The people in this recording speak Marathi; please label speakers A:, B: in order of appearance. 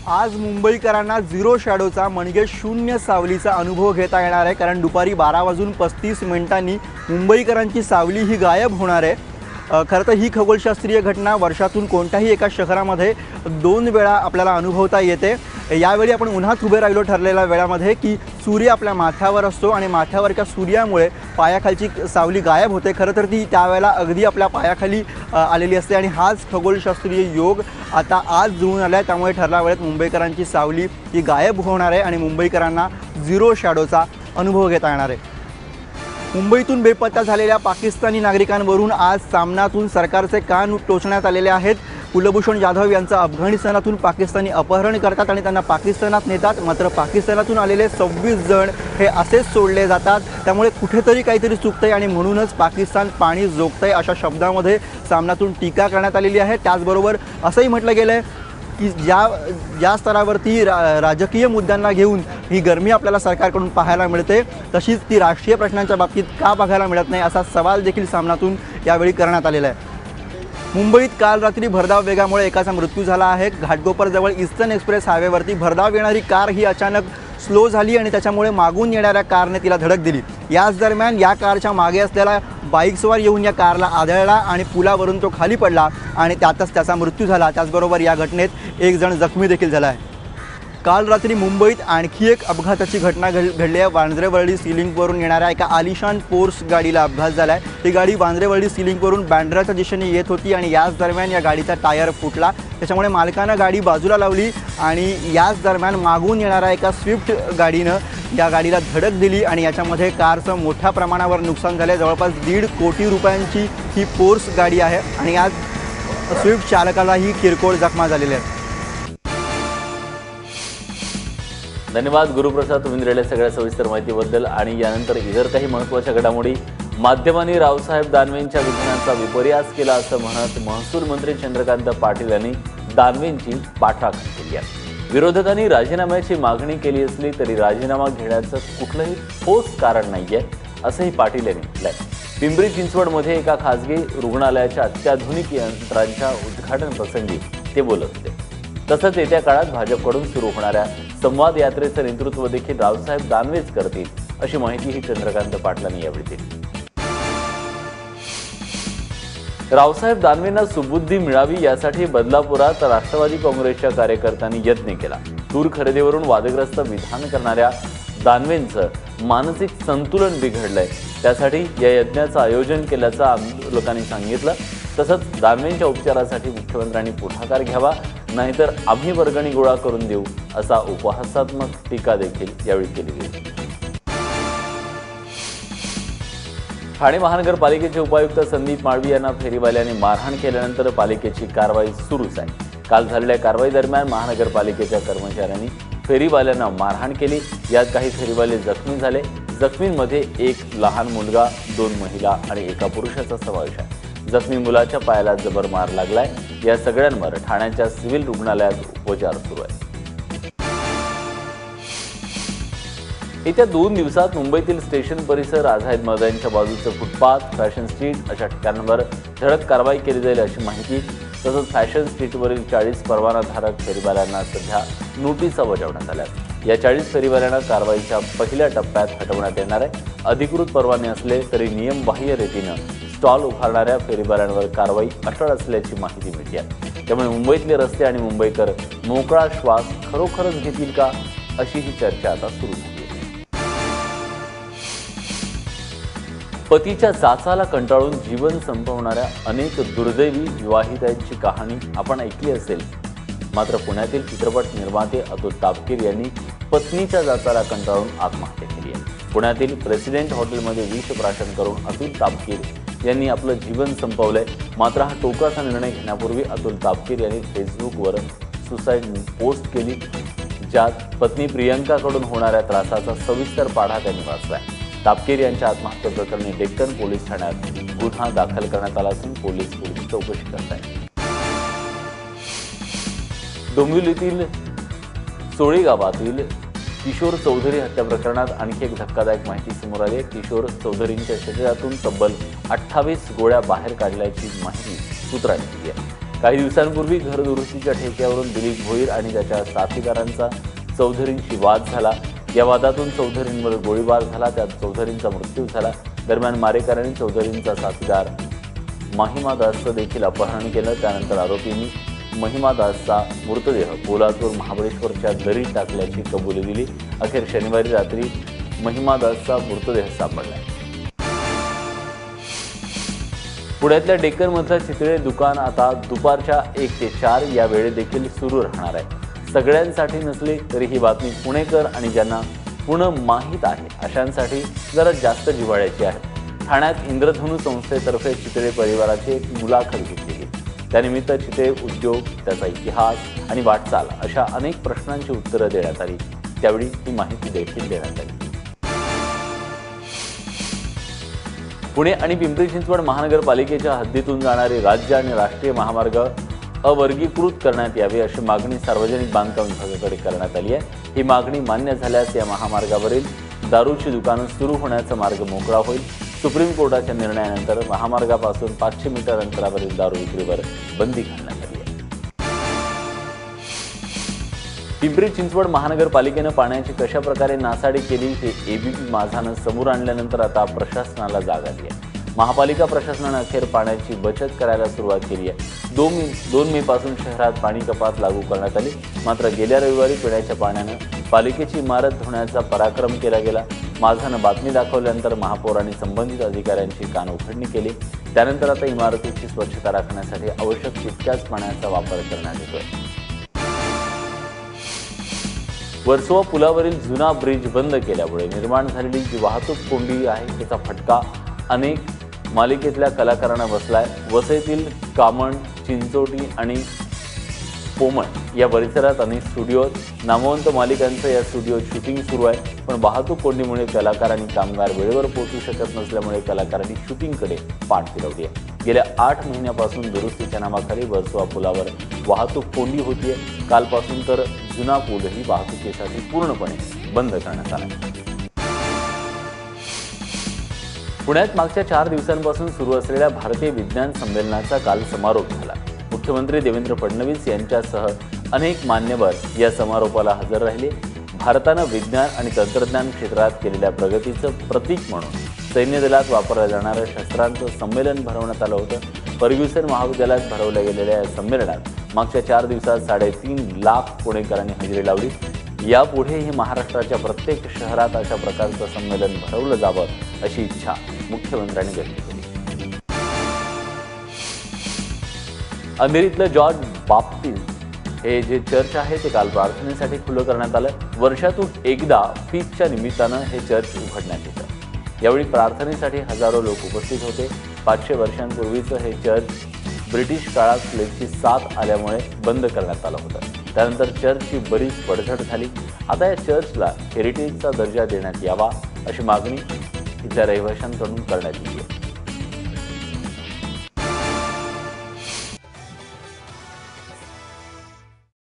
A: आज मुंबईकरांना झिरो शॅडोचा म्हणजे शून्य सावलीचा अनुभव घेता येणार आहे, कारण दुपारी 12:35 मुंबईकरांची सावली ही गायब होणार आहे। खरं तर ही खगोलशास्त्रीय घटना वर्षातून कोणत्याही एका शहरामध्ये 2 वेळा आपल्याला अनुभवता येते। यावेळी आपण उन्हात उभे राहिलो ठरलेल्या वेळामध्ये की सूर्य आपल्या माथ्यावर असतो आणि माथ्यावरच्या सूर्यामुळे पायाखालची सावली गायब होते। खरं तर ती त्यावेळेला अगदी आपल्या पायाखाली आलेली असते आणि हाच खगोलशास्त्रीय योग आता आज जुळून आला आहे। त्यामुळे ठरल्या वेळेत मुंबईकरांची सावली ही गायब होणार आहे आणि मुंबईकरांना झिरो शॅडोचा अनुभव घेता येणार आहे। मुंबईतून बेपत्ता झालेल्या पाकिस्तानी नागरिकांवरून आज सामनातून सरकारचे कान टोचण्यात आलेले आहेत। कुलभूषण जाधव यांचं अफगाणिस्तानातून पाकिस्तानी अपहरण करतात आणि त्यांना पाकिस्तानात नेतात, मात्र पाकिस्तानातून आलेले 26 जण हे असेच सोडले जातात। त्यामुळे कुठेतरी काहीतरी चुकतंय आणि म्हणूनच पाकिस्तान पाणी जोगतंय अशा शब्दामध्ये सामनातून टीका करण्यात आलेली आहे। त्याचबरोबर असंही म्हटलं गेलं आहे की ज्या स्तरावरती राजकीय मुद्द्यांना घेऊन ही गरमी आपल्याला सरकारकडून पाहायला मिळते, तशीच ती राष्ट्रीय प्रश्नांच्या बाबतीत का बघायला मिळत नाही असा सवाल देखील सामनातून यावेळी करण्यात आलेला आहे। मुंबईत काल रात्री भरधाव वेगामुळे एकाचा मृत्यू झाला आहे। घाटकोपरजवळ ईस्टर्न एक्सप्रेस हायवेवरती भरधाव येणारी कार ही अचानक स्लो झाली आणि त्याच्यामुळे मागून येणाऱ्या कारने तिला धडक दिली। याच दरम्यान या कारच्या मागे असलेला बाईकस्वार येऊन या कारला आदळला आणि पुलावरून तो खाली पडला आणि त्यातच त्याचा मृत्यू झाला। त्याचबरोबर या घटनेत एक जण जखमी देखील झाला आहे। काल रात्री मुंबईत आणखी एक अपघाताची घटना घडली आहे। वांद्रे सिलिंगवरून येणाऱ्या एका आलिशान पोर्स गाडीला अपघात झाला आहे। ही गाडी वांद्रे सिलिंगवरून बँड्राच्या दिशेने येत होती आणि याच दरम्यान या गाडीचा टायर फुटला। त्याच्यामुळे मालकानं गाडी बाजूला लावली आणि याच दरम्यान मागून येणाऱ्या एका स्विफ्ट गाडीनं या गाडीला धडक दिली आणि याच्यामध्ये कारचं मोठ्या प्रमाणावर नुकसान झालं आहे। जवळपास 1.5 कोटी रुपयांची ही पोर्स गाडी आहे आणि आज स्विफ्ट चालकालाही किरकोळ जखमा झालेल्या आहेत।
B: धन्यवाद गुरुप्रसाद, तुम्ही दिलेल्या सगळ्या सविस्तर माहितीबद्दल। आणि यानंतर इतर काही महत्त्वाच्या घडामोडी। माध्यमांनी रावसाहेब दानवेंच्या विधानाचा विपर्यास केला असं म्हणत महसूल मंत्री चंद्रकांत पाटील यांनी दानवेंची पाठराखण केली आहे। विरोधकांनी राजीनाम्याची मागणी केली असली तरी राजीनामा घेण्याचं कुठलंही ठोस कारण नाहीये असंही पाटील यांनी म्हटलंय। पिंपरी चिंचवडमध्ये एका खासगी रुग्णालयाच्या अत्याधुनिक यंत्रांच्या उद्घाटन प्रसंगी ते बोलत होते। तसंच येत्या काळात भाजपकडून सुरू होणाऱ्या संवाद यात्रेचं नेतृत्व देखील रावसाहेब दानवेच करतील अशी माहितीही चंद्रकांत पाटलांनी यावेळी दिली। रावसाहेब दानवेंना सुबुद्धी मिळावी यासाठी बदलापुरात राष्ट्रवादी काँग्रेसच्या कार्यकर्त्यांनी यत्न केला। तूर खरेदीवरून वादग्रस्त विधान करणाऱ्या दानवेंचं मानसिक संतुलन बिघडलंय, त्यासाठी या यज्ञाचं आयोजन केल्याचं आंदोलकांनी सांगितलं। तसंच दानवेंच्या उपचारासाठी मुख्यमंत्र्यांनी पुढाकार घ्यावा, नाहीतर आम्ही वर्गणी गोळा करून देऊ असा उपहासात्मक टीका देखील यावेळी केली गेली। ठाणे महानगरपालिकेचे उपायुक्त संदीप माळवी यांना फेरीवाल्यांनी मारहाण केल्यानंतर पालिकेची कारवाई सुरूच आहे। काल झालेल्या कारवाई दरम्यान महानगरपालिकेच्या कर्मचाऱ्यांनी फेरीवाल्यांना मारहाण केली। यात काही फेरीवाले जखमी झाले। जखमींमध्ये एक लहान मुलगा, 2 महिला आणि एका पुरुषाचा समावेश आहे। जखमी मुलाच्या पायाला जबर मार लागलाय। या सगळ्यांवर ठाण्याच्या सिव्हिल रुग्णालयात उपचार सुरू आहे। येत्या 2 दिवसात मुंबईतील स्टेशन परिसर, आझाद मैदानाच्या बाजूचं फुटपाथ, फॅशन स्ट्रीट अशा ठिकाणांवर धडक कारवाई केली जाईल अशी माहिती। तसंच फॅशन स्ट्रीटवरील 40 परवानाधारक फेरीवाल्यांना सध्या नोटिसा बजावण्यात आल्या। या 40 फेरीवाल्यांना कारवाईच्या पहिल्या टप्प्यात हटवण्यात येणार आहे। अधिकृत परवाने असले तरी नियमबाह्य रीतीनं स्टॉल उभारणाऱ्या फेरीवाल्यांवर कारवाई अटळ असल्याची माहिती मिळते आहे। त्यामुळे मुंबईतले रस्ते आणि मुंबईकर मोकळा श्वास खरोखरच घेतील का, अशी ही चर्चा आता सुरू झाली आहे। पतीच्या जाचाला कंटाळून जीवन संपवणाऱ्या अनेक दुर्दैवी विवाहितांची कहाणी आपण ऐकली असेल। मात्र पुण्यातील चित्रपट निर्माते अतुल तापकीर यांनी पत्नीच्या जाचाला कंटाळून आत्महत्या केली आहे। पुण्यातील प्रेसिडेंट हॉटेलमध्ये विषप्राशन करून अतुल तापकीर यांनी आपलं जीवन संपवलंय। मात्र हा टोकाचा निर्णय घेण्यापूर्वी अतुल तापकीर यांनी फेसबुकवर सुसाईड पोस्ट केली, ज्यात पत्नी प्रियंकाकडून होणाऱ्या त्रासाचा सविस्तर पाढा त्यांनी वाचलाय। तापकीर यांच्या आत्महत्येप्रकरणी डेक्कन पोलीस ठाण्यात गुन्हा दाखल करण्यात आला असून पोलीस पुढील चौकशी करत आहेत। डोंबिवलीतील सोळी गावातील किशोर चौधरी हत्या प्रकरणात आणखी एक धक्कादायक माहिती समोर आली आहे। किशोर चौधरींच्या शरीरातून तब्बल 28 गोळ्या बाहेर काढल्याची माहिती सूत्रांनी दिली आहे। काही दिवसांपूर्वी घर दुरुस्तीच्या ठेक्यावरून दिलीप भोईर आणि त्याच्या साथीदारांचा चौधरींशी वाद झाला. या वादातून चौधरींवर गोळीबार झाला, त्यात चौधरींचा मृत्यू झाला. दरम्यान मारेकऱ्यांनी चौधरींचा साथीदार महिमा दासचं देखील अपहरण केलं. त्यानंतर आरोपींनी महिमा दासचा मृतदेह पोलादपूर महाबळेश्वरच्या दरीत टाकल्याची कबुली दिली. अखेर शनिवारी रात्री महिमा दासचा मृतदेह सापडला. पुण्यातल्या डेक्कनमधलं चितळे दुकान आता दुपारच्या 1 ते 4 या वेळेत देखील सुरू राहणार आहे. सगळ्यांसाठी नसली तरी ही बातमी पुणेकर आणि ज्यांना पुणे माहीत आहे अशांसाठी जरा जास्त जिव्हाळ्याची आहे. ठाण्यात इंद्रधनु संस्थेतर्फे चितळे परिवाराची एक मुलाखत घेतली गेली. त्यानिमित्त चितळे उद्योग, त्याचा इतिहास आणि वाटचाल अशा अनेक प्रश्नांची उत्तरं देण्यात आली. त्यावेळी ही माहिती देखील देण्यात आली. पुणे आणि पिंपरी चिंचवड महानगरपालिकेच्या हद्दीतून जाणारे राज्य आणि राष्ट्रीय महामार्ग अवर्गीकृत करण्यात यावे अशी मागणी सार्वजनिक बांधकाम विभागाकडे करण्यात आली आहे. ही मागणी मान्य झाल्यास या महामार्गावरील दारूची दुकानं सुरू होण्याचा मार्ग मोकळा होईल. सुप्रीम कोर्टाच्या निर्णयानंतर महामार्गापासून 500 मीटर अंतरावरील दारू विक्रीवर बंदी घालण्यात आली आहे. पिंपरी चिंचवड महानगरपालिकेनं पाण्याची कशा प्रकारे नासाडी केली हे एबीपी माझानं समोर आणल्यानंतर आता प्रशासनाला जाग आली आहे. महापालिका प्रशासनानं अखेर पाण्याची बचत करायला सुरुवात केली आहे. 2 मे पासून शहरात पाणी कपात लागू करण्यात आली. मात्र गेल्या रविवारी पिण्याच्या पाण्यानं पालिकेची इमारत धुण्याचा पराक्रम केला गेला. माझानं बातमी दाखवल्यानंतर महापौरांनी संबंधित अधिकाऱ्यांची कानउघडणी केली. त्यानंतर आता इमारतीची स्वच्छता राखण्यासाठी आवश्यक तितक्याच पाण्याचा वापर करण्यात येतोय. वर्सोवा पुलावरील जुना ब्रिज बंद केल्यामुळे निर्माण झालेली जी वाहतूक कोंडी आहे त्याचा फटका अनेक मालिकेतल्या कलाकारांना बसलाय. वसईतील कामण, चिंचोटी आणि पोमण या परिसरात अनेक स्टुडिओ, नामवंत मालिकांचं या स्टुडिओत शूटिंग सुरू आहे. पण वाहतूक कोंडीमुळे कलाकार आणि कामगार वेळेवर पोहोचू शकत नसल्यामुळे कलाकारांनी शूटिंगकडे पाठ फिरवली आहे. गेल्या 8 महिन्यापासून दुरुस्तीच्या नावाखाली वर्सोवा पुलावर वाहतूक कोंडी होतीये. कालपासून तर जुना पूलही वाहतुकीसाठी पूर्णपणे बंद करण्यात आला. पुण्यात मागच्या 4 दिवसांपासून सुरू असलेल्या भारतीय विज्ञान संमेलनाचा काल समारोप झाला. मुख्यमंत्री देवेंद्र फडणवीस यांच्यासह अनेक मान्यवर या समारोपाला हजर राहिले. भारतानं विज्ञान आणि तंत्रज्ञान क्षेत्रात केलेल्या प्रगतीचं प्रतीक म्हणून सैन्य दलात वापरल्या जाणाऱ्या शस्त्रांचं संमेलन भरवण्यात आलं होतं. फर्ग्युसन महाविद्यालयात भरवल्या गेलेल्या या संमेलनात मागच्या 4 दिवसात 3.5 लाख पुणेकरांनी हजेरी लावली. यापुढेही महाराष्ट्राच्या प्रत्येक शहरात अशा प्रकारचं संमेलन भरवलं जावं अशी इच्छा मुख्यमंत्र्यांनी व्यक्त केली. अमेरिकेतलं जॉर्ज बाप्टिस्ट हे जे चर्च आहे ते काल प्रार्थनेसाठी खुलं करण्यात आलं. वर्षातून एकदा फीस्टच्या निमित्तानं हे चर्च उघडण्यात येतं. यावेळी प्रार्थनेसाठी हजारो लोक उपस्थित होते. 500 वर्षांपूर्वीचं हे चर्च ब्रिटिश काळात प्लेगची साथ आल्यामुळे बंद करण्यात आलं होतं. त्यानंतर चर्चची बरीच पडझड झाली. आता या चर्चला हेरिटेजचा दर्जा देण्यात यावा अशी मागणी इथल्या रहिवाशांकडून करण्यात येते.